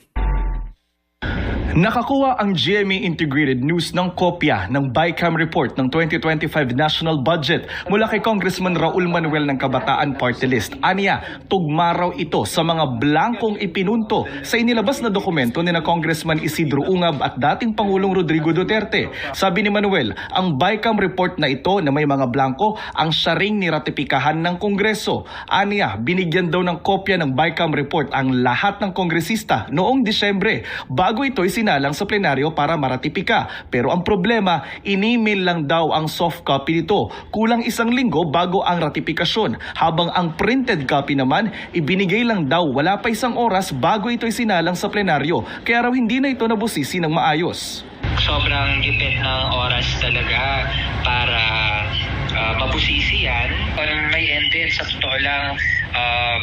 Nakakuha ang GMA Integrated News ng kopya ng BICAM report ng 2025 National Budget mula kay Congressman Raul Manuel ng Kabataan Party List. Aniya, tugma raw ito sa mga blankong ipinunto sa inilabas na dokumento ni na Congressman Isidro Ungab at dating Pangulong Rodrigo Duterte. Sabi ni Manuel, ang BICAM report na ito na may mga blanko ang siya ring niratipikahan ng Kongreso. Aniya, binigyan daw ng kopya ng BICAM report ang lahat ng kongresista noong Disyembre bago ito sinalang sa plenaryo para maratipika. Pero ang problema, in-email lang daw ang soft copy nito. Kulang 1 linggo bago ang ratifikasyon. Habang ang printed copy naman, ibinigay lang daw wala pa 1 oras bago ito sinalang sa plenaryo. Kaya raw hindi na ito nabusisi ng maayos. Sobrang gipit ng oras talaga para mabusisi yan. Parang may end din, sa totoo lang,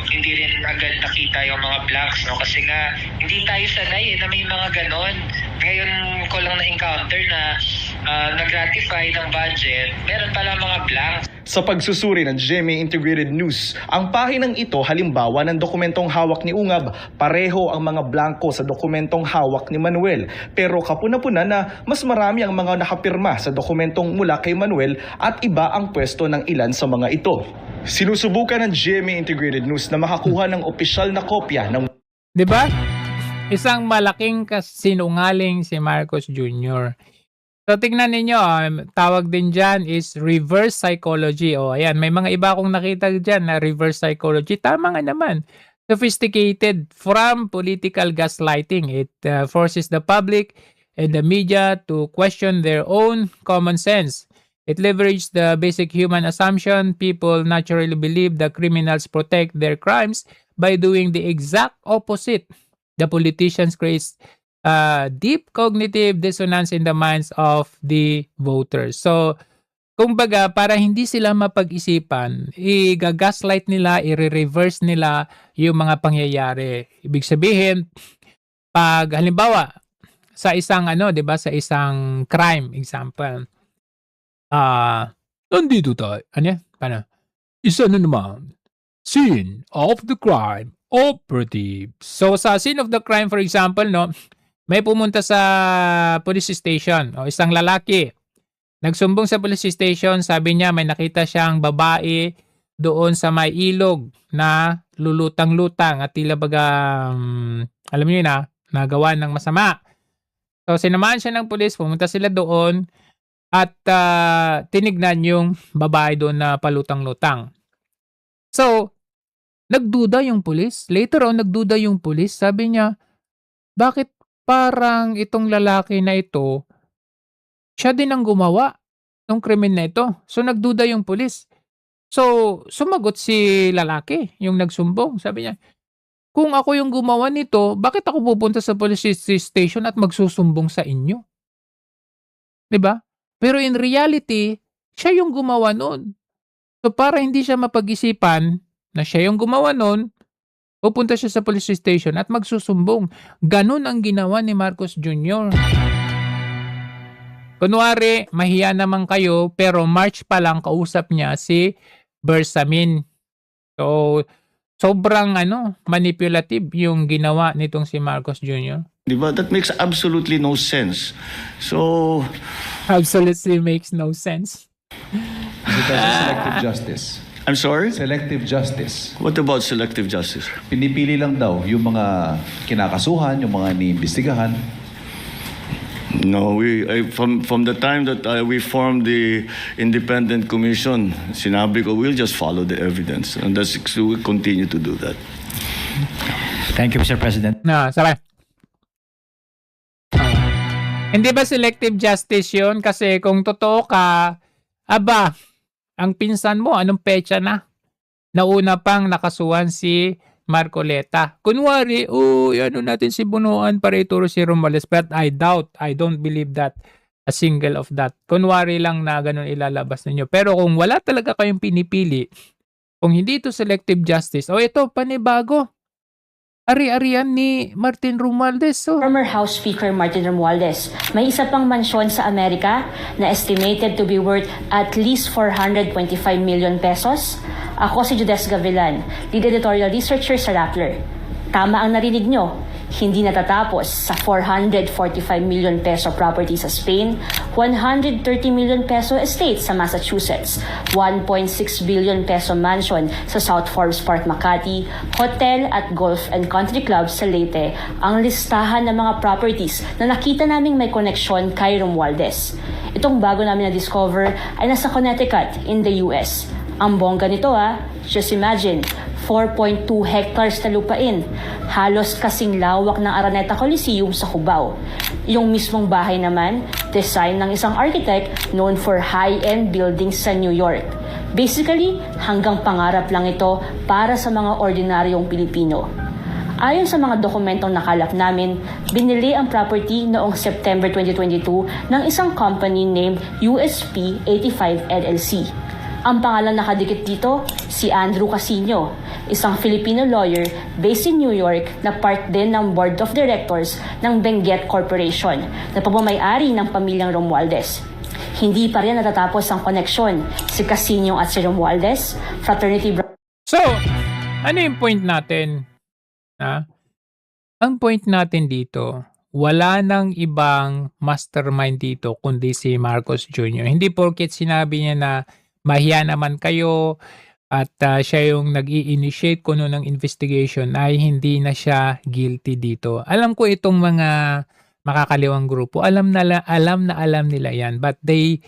hindi rin agad nakita yung mga blanks, no? Kasi nga, hindi tayo sanay na may mga ganon. Ngayon ko lang na-encounter na nag-ratify ng budget, meron pala mga blanks. Sa pagsusuri ng GMA Integrated News, ang pahinang ito halimbawa ng dokumentong hawak ni Ungab, pareho ang mga blanko sa dokumentong hawak ni Manuel. Pero kapuna-puna na mas marami ang mga nakapirma sa dokumentong mula kay Manuel at iba ang pwesto ng ilan sa mga ito. Sinusubukan ng GMA Integrated News na makakuha ng opisyal na kopya ng... Diba? Isang malaking kasinungaling si Marcos Jr. So, tignan ninyo, tawag din dyan is reverse psychology. Ayan, may mga iba akong nakita dyan na reverse psychology. Tama nga naman. Sophisticated from political gaslighting. It forces the public and the media to question their own common sense. It leverages the basic human assumption people naturally believe the criminals protect their crimes by doing the exact opposite. The politicians create deep cognitive dissonance in the minds of the voters. So, kumbaga, para hindi sila mapag-isipan, i-gaslight nila, i-reverse nila yung mga pangyayari. Ibig sabihin, pag halimbawa, sa isang sa isang crime, example, nandito tayo, paano? Isa na naman, scene of the crime operative. So, sa scene of the crime, for example, may pumunta sa police station, isang lalaki. Nagsumbong sa police station, sabi niya may nakita siyang babae doon sa may ilog na lulutang-lutang at tila baga, alam niyo na, nagawa ng masama. So, sinamahan siya ng police, pumunta sila doon at tinignan yung babae doon na palutang-lutang. So, nagduda yung pulis. Later on, nagduda yung pulis. Sabi niya, bakit parang itong lalaki na ito, siya din ang gumawa ng krimen na ito. So nagduda yung pulis. So sumagot si lalaki, yung nagsumbong. Sabi niya, kung ako yung gumawa nito, bakit ako pupunta sa police station at magsusumbong sa inyo? 'Di ba? Pero in reality, siya yung gumawa noon. So para hindi siya mapag-isipan na siya yung gumawa noon, pupunta siya sa police station at magsusumbong. Ganun ang ginawa ni Marcos Jr. Kunwari, mahiya naman kayo, pero March pa lang kausap niya si Bersamin. So, sobrang manipulative yung ginawa nitong si Marcos Jr. Diba? That makes absolutely no sense. So, absolutely makes no sense. Is it selective justice? I'm sorry? Selective justice. What about selective justice? Pinipili lang daw yung mga kinakasuhan, yung mga iniimbestigahan. No, from the time that we formed the independent commission, sinabi ko, we'll just follow the evidence. And we'll continue to do that. Thank you, Mr. President. Sabi. Hindi ba selective justice yun? Kasi kung totoo ka, ang pinsan mo, anong petsa na? Nauna pang nakasuhan si Marcoleta. Kunwari, natin si Bunuan para ituro si Romualdez. But I don't believe that a single of that. Kunwari lang na ganun ilalabas ninyo. Pero kung wala talaga kayong pinipili, kung hindi ito selective justice, ito, panibago. Ari-arian ni Martin Romualdez. Former House Speaker Martin Romualdez, may isa pang mansyon sa Amerika na estimated to be worth at least 425 million pesos. Ako si Judes Gavilan, lead editorial researcher sa Rappler. Tama ang narinig nyo, hindi natatapos sa 445 million peso property sa Spain, 130 million peso estate sa Massachusetts, 1.6 billion peso mansion sa South Forbes Park, Makati, hotel at golf and country club sa Leyte ang listahan ng mga properties na nakita naming may koneksyon kay Romualdez. Itong bago namin na-discover ay nasa Connecticut in the US. Ang bongga nito just imagine, 4.2 hectares na lupain, halos kasing lawak ng Araneta Coliseum sa Cubao. Yung mismong bahay naman, design ng isang architect known for high-end buildings sa New York. Basically, hanggang pangarap lang ito para sa mga ordinaryong Pilipino. Ayon sa mga dokumentong nakalap namin, binili ang property noong September 2022 ng isang company named USP 85 LLC. Ang pangalan nakadikit dito, si Andrew Casino, isang Filipino lawyer based in New York na part din ng Board of Directors ng Benguet Corporation na pamamay-ari ng pamilyang Romualdez. Hindi pa rin natatapos ang koneksyon si Casino at si Romualdez, fraternity. So, ano yung point natin? Ang point natin dito, wala nang ibang mastermind dito kundi si Marcos Jr. Hindi porket sinabi niya na mahiya naman kayo at siya yung nag-i-initiate kuno ng investigation ay hindi na siya guilty dito. Alam ko itong mga makakaliwang grupo, alam nila yan, but they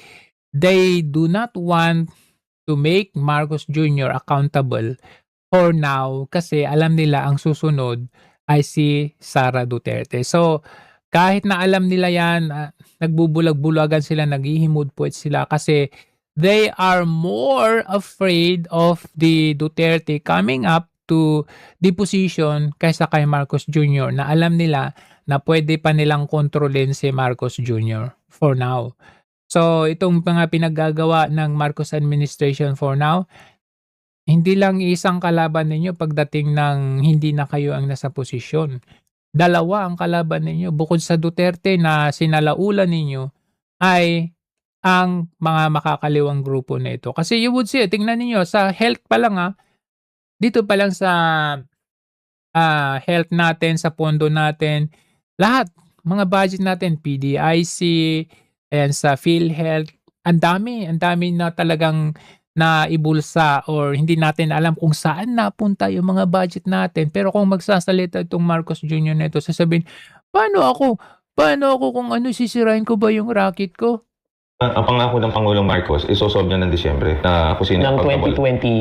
do not want to make Marcos Jr. accountable for now kasi alam nila ang susunod ay si Sara Duterte. So kahit na alam nila yan, nagbubulag-bulagan sila, naghihimod-puwet sila kasi they are more afraid of the Duterte coming up to the position kaysa kay Marcos Jr. na alam nila na pwede pa nilang kontrolin si Marcos Jr. for now. So itong mga pinaggagawa ng Marcos administration for now, hindi lang isang kalaban ninyo pagdating ng hindi na kayo ang nasa posisyon. Dalawa ang kalaban ninyo. Bukod sa Duterte na sinalaulan ninyo ay ang mga makakaliwang grupo na ito. Kasi you would see, tingnan niyo sa health pa lang dito pa lang sa health natin, sa pondo natin, lahat, mga budget natin, PDIC, and sa PhilHealth, ang dami na talagang naibulsa or hindi natin alam kung saan napunta yung mga budget natin. Pero kung magsasalita itong Marcos Jr. na ito, sasabihin, paano ako kung sisirain ko ba yung racket ko? Ang pangako ng Pangulong Marcos, isosolve niya ng Disyembre na kung sino Ng accountable.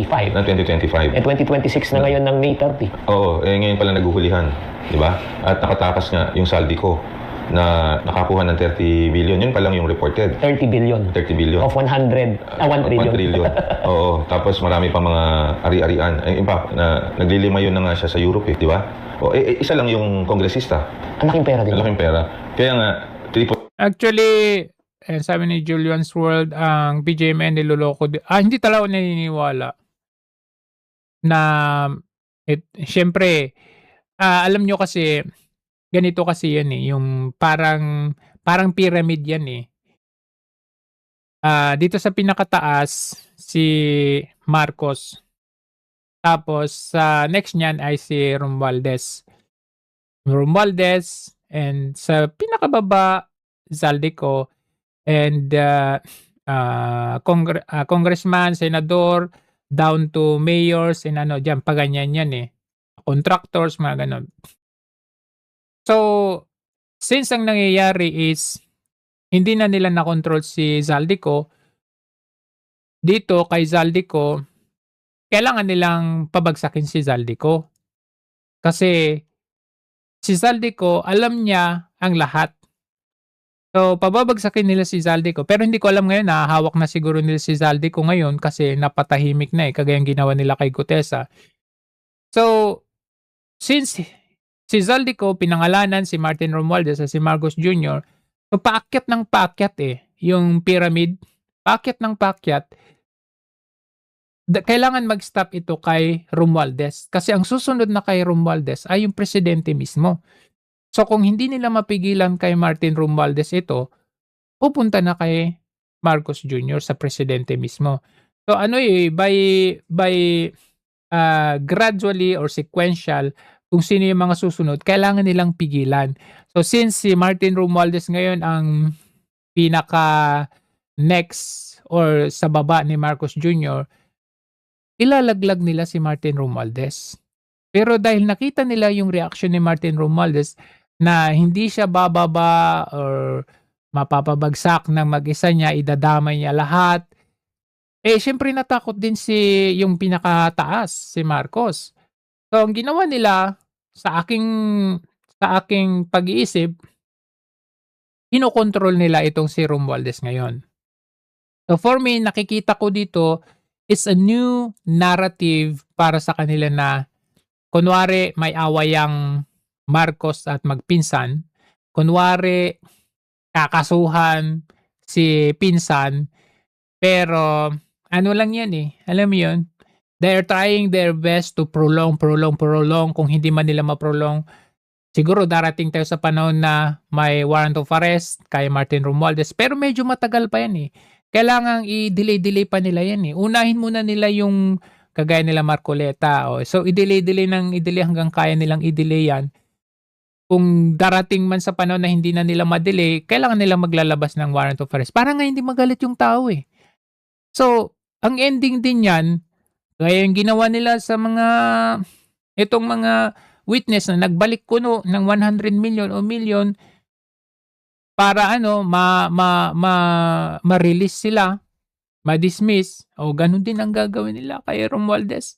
2025. Ng 2025. 2026 na ngayon ng May 30. Oo, ngayon pala naguhulihan, di ba? At nakatakas nga yung Saldico na nakakuha ng 30 billion. Yun pa lang yung reported. 30 billion. 30 billion. Of 1 trillion. 1 trillion. Oo, tapos marami pa mga ari-arian. In fact, naglilimayon na nga siya sa Europe, di ba? Isa lang yung kongresista. Ang laking pera din. Ang laking pera. Kaya nga, Actually, sabi ni Julian's World, ang BJMN niloloko. Hindi talaga ako naniniwala na syempre, alam nyo kasi, ganito kasi yan yung parang pyramid yan dito sa pinakataas, si Marcos. Tapos, sa next niyan ay si Romualdez. And sa pinakababa, Zaldico. And congressman, senador, down to mayors, and dyan, paganyan yan contractors, mga ganon. So, since ang nangyayari is, hindi na nila na-control si Zaldico, dito kay Zaldico, kailangan nilang pabagsakin si Zaldico. Kasi, si Zaldico, alam niya ang lahat. So, pababagsakin nila si Zaldico. Pero hindi ko alam ngayon, hawak na siguro nila si Zaldico ngayon kasi napatahimik na kagayang ginawa nila kay Gutesa. So, since si Zaldico, pinangalanan si Martin Romualdez at si Marcos Jr., so paakyat ng paakyat yung pyramid, paakyat ng paakyat, kailangan mag-stop ito kay Romualdez. Kasi ang susunod na kay Romualdez ay yung presidente mismo. So kung hindi nila mapigilan kay Martin Romualdez ito, pupunta na kay Marcos Jr. sa presidente mismo. So by gradually or sequential, kung sino yung mga susunod, kailangan nilang pigilan. So since si Martin Romualdez ngayon ang pinaka next or sa baba ni Marcos Jr., ilalaglag nila si Martin Romualdez. Pero dahil nakita nila yung reaction ni Martin Romualdez na hindi siya bababa or mapapabagsak ng mag-isa niya, idadamay niya lahat, syempre natakot din yung pinakataas, si Marcos. So ang ginawa nila sa aking pag-iisip, inokontrol nila itong si Romualdez ngayon. So for me, nakikita ko dito is a new narrative para sa kanila na kunwari may away ang Marcos at magpinsan, kunwari kakasuhan si pinsan, pero ano lang yan alam mo yun, they're trying their best to prolong, kung hindi man nila ma-prolong, siguro darating tayo sa panahon na may warrant of arrest kay Martin Romualdez, pero medyo matagal pa yan kailangang i-delay pa nila yan unahin muna nila yung kagaya nila Marcoleta, so i-delay hanggang kaya nilang i-delay yan. Kung darating man sa panahon na hindi na nila ma-delay, kailangan nila maglalabas ng warrant of arrest para nga hindi magalit yung tao So, ang ending din yan, kaya yung ginawa nila sa itong mga witness na nagbalik kuno ng 100 million o million para ma-release sila, ma-dismiss, o ganun din ang gagawin nila kay Romualdez.